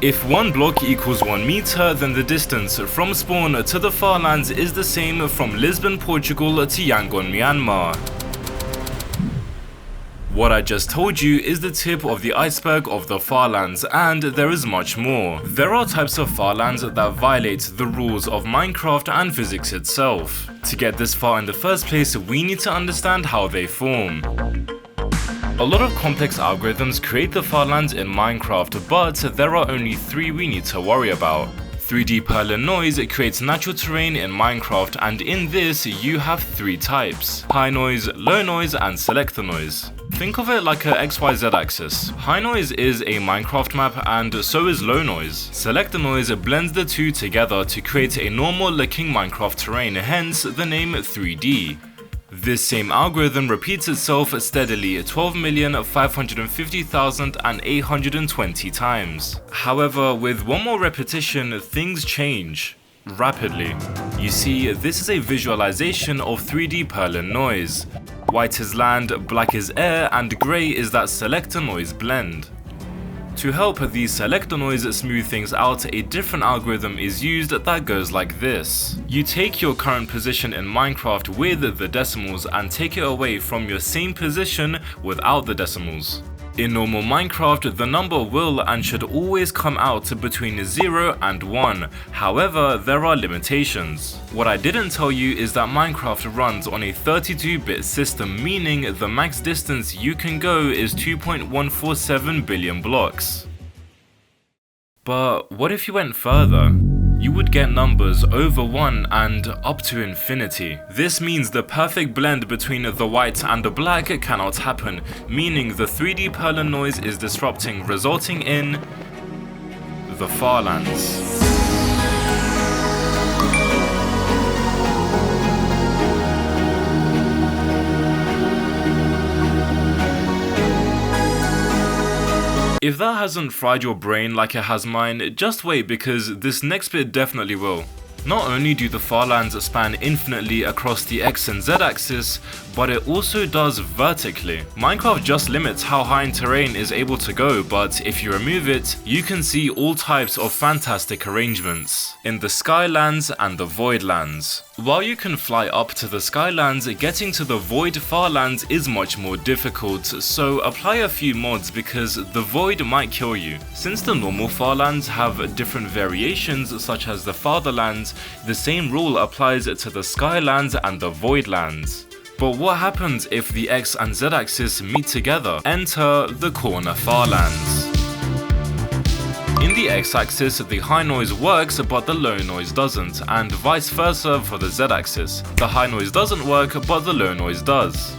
If one block equals 1 meter, then the distance from spawn to the Farlands is the same from Lisbon, Portugal to Yangon, Myanmar. What I just told you is the tip of the iceberg of the Farlands, and there is much more. There are types of Farlands that violate the rules of Minecraft and physics itself. To get this far in the first place, we need to understand how they form. A lot of complex algorithms create the Farlands in Minecraft, but there are only 3 we need to worry about. 3D Perlin noise creates natural terrain in Minecraft, and in this you have 3 types: high noise, low noise, and selector noise. Think of it like a XYZ axis. High noise is a Minecraft map, and so is low noise. Selector noise blends the two together to create a normal looking Minecraft terrain, hence the name 3D. This same algorithm repeats itself steadily 12,550,820 times. However, with one more repetition, things change rapidly. You see, this is a visualization of 3D Perlin noise. White is land, black is air, and grey is that selector noise blend. To help the selector noise smooth things out, a different algorithm is used that goes like this. You take your current position in Minecraft with the decimals and take it away from your same position without the decimals. In normal Minecraft, the number will and should always come out between 0 and 1, however, there are limitations. What I didn't tell you is that Minecraft runs on a 32-bit system, meaning the max distance you can go is 2.147 billion blocks. But what if you went further? You would get numbers over 1 and up to infinity. This means the perfect blend between the white and the black cannot happen, meaning the 3D Perlin noise is disrupting, resulting in the Farlands. If that hasn't fried your brain like it has mine, just wait, because this next bit definitely will. Not only do the Farlands span infinitely across the X and Z axis, but it also does vertically. Minecraft just limits how high in terrain is able to go, but if you remove it, you can see all types of fantastic arrangements in the Skylands and the Voidlands. While you can fly up to the Skylands, getting to the Void Farlands is much more difficult, so apply a few mods because the Void might kill you. Since the normal Farlands have different variations such as the Fatherlands, the same rule applies to the Skylands and the Voidlands. But what happens if the X and Z axis meet together? Enter the Corner Farlands. In the X-axis, the high noise works but the low noise doesn't, and vice versa for the Z-axis. The high noise doesn't work but the low noise does.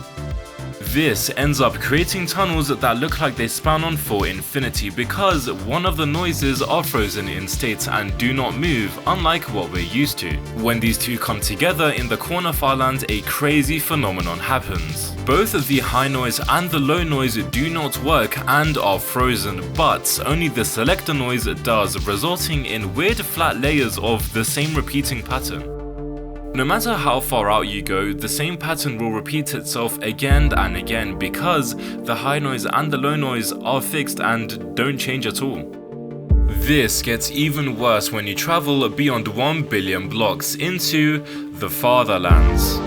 This ends up creating tunnels that look like they span on for infinity because one of the noises are frozen in state and do not move, unlike what we're used to. When these two come together in the Corner Farlands, a crazy phenomenon happens. Both the high noise and the low noise do not work and are frozen, but only the selector noise does, resulting in weird flat layers of the same repeating pattern. No matter how far out you go, the same pattern will repeat itself again and again because the high noise and the low noise are fixed and don't change at all. This gets even worse when you travel beyond 1 billion blocks into the Fatherlands.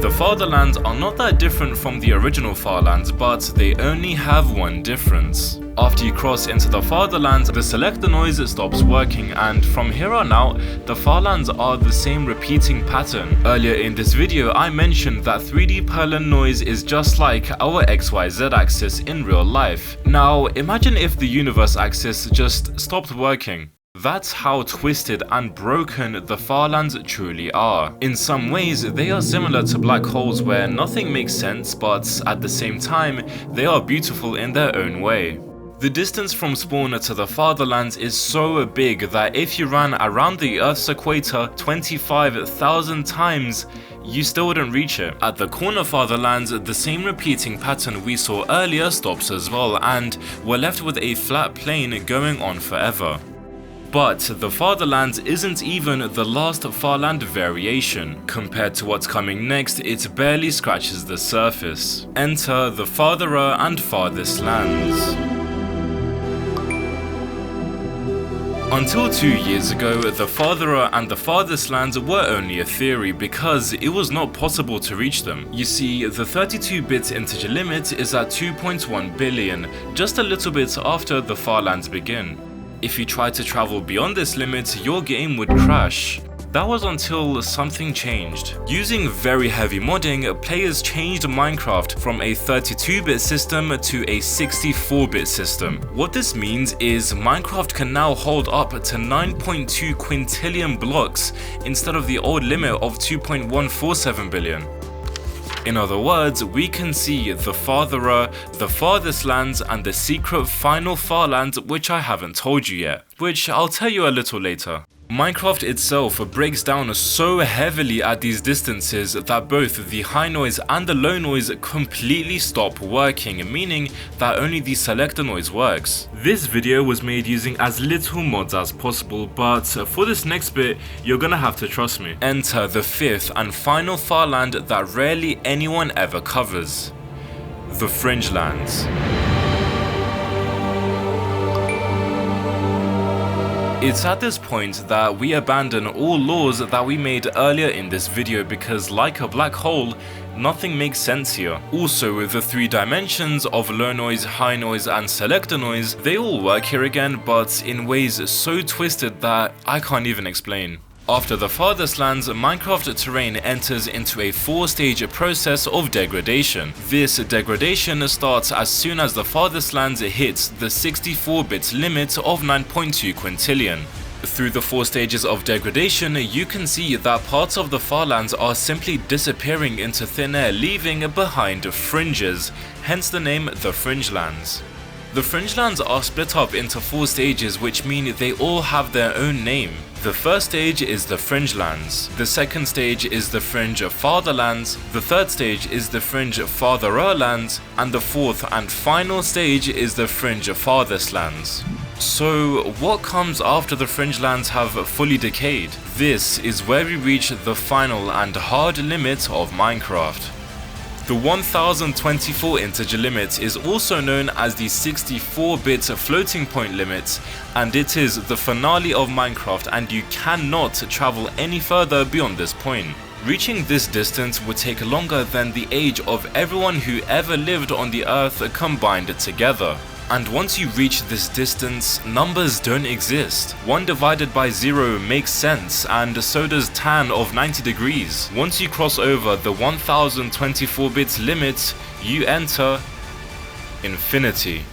The Fatherlands are not that different from the original Farlands, but they only have one difference. After you cross into the Fatherlands, the selector noise stops working, and from here on out, the Farlands are the same repeating pattern. Earlier in this video, I mentioned that 3D Perlin noise is just like our XYZ axis in real life. Now, imagine if the universe axis just stopped working. That's how twisted and broken the Farlands truly are. In some ways, they are similar to black holes where nothing makes sense, but at the same time, they are beautiful in their own way. The distance from spawn to the Fatherlands is so big that if you ran around the Earth's equator 25,000 times, you still wouldn't reach it. At the Corner Fatherlands, the same repeating pattern we saw earlier stops as well, and we're left with a flat plane going on forever. But the Fatherlands isn't even the last Farland variation. Compared to what's coming next, it barely scratches the surface. Enter the Fartherer and Farthest lands. Until 2 years ago, the Fartherer and the Farthest lands were only a theory because it was not possible to reach them. You see, the 32-bit integer limit is at 2.1 billion, just a little bit after the Farlands begin. If you try to travel beyond this limit, your game would crash. That was until something changed. Using very heavy modding, players changed Minecraft from a 32-bit system to a 64-bit system. What this means is Minecraft can now hold up to 9.2 quintillion blocks instead of the old limit of 2.147 billion. In other words, we can see the Fartherer, the Farthest lands, and the secret final Farlands, which I haven't told you yet, which I'll tell you a little later. Minecraft itself breaks down so heavily at these distances that both the high noise and the low noise completely stop working, meaning that only the selector noise works. This video was made using as little mods as possible, but for this next bit, you're gonna have to trust me. Enter the fifth and final Farland that rarely anyone ever covers. The Fringe lands. It's at this point that we abandon all laws that we made earlier in this video because, like a black hole, nothing makes sense here. Also, with the 3 dimensions of low noise, high noise, and selector noise, they all work here again, but in ways so twisted that I can't even explain. After the Farthest lands, Minecraft terrain enters into a 4-stage process of degradation. This degradation starts as soon as the Farthest lands hits the 64-bit limit of 9.2 quintillion. Through the 4 stages of degradation, you can see that parts of the Farlands are simply disappearing into thin air, leaving behind fringes, hence the name the Fringe lands. The Fringe lands are split up into 4 stages, which mean they all have their own name. The first stage is the Fringe lands, the second stage is the Fringe Fartherlands, the third stage is the Fringe Fartherer lands, and the fourth and final stage is the Fringe Farthest lands. So what comes after the Fringe lands have fully decayed? This is where we reach the final and hard limit of Minecraft. The 1024 integer limit is also known as the 64-bit floating point limit, and it is the finale of Minecraft, and you cannot travel any further beyond this point. Reaching this distance would take longer than the age of everyone who ever lived on the earth combined together. And once you reach this distance, numbers don't exist. 1 divided by 0 makes sense, and so does tan of 90 degrees. Once you cross over the 1024-bit limit, you enter infinity.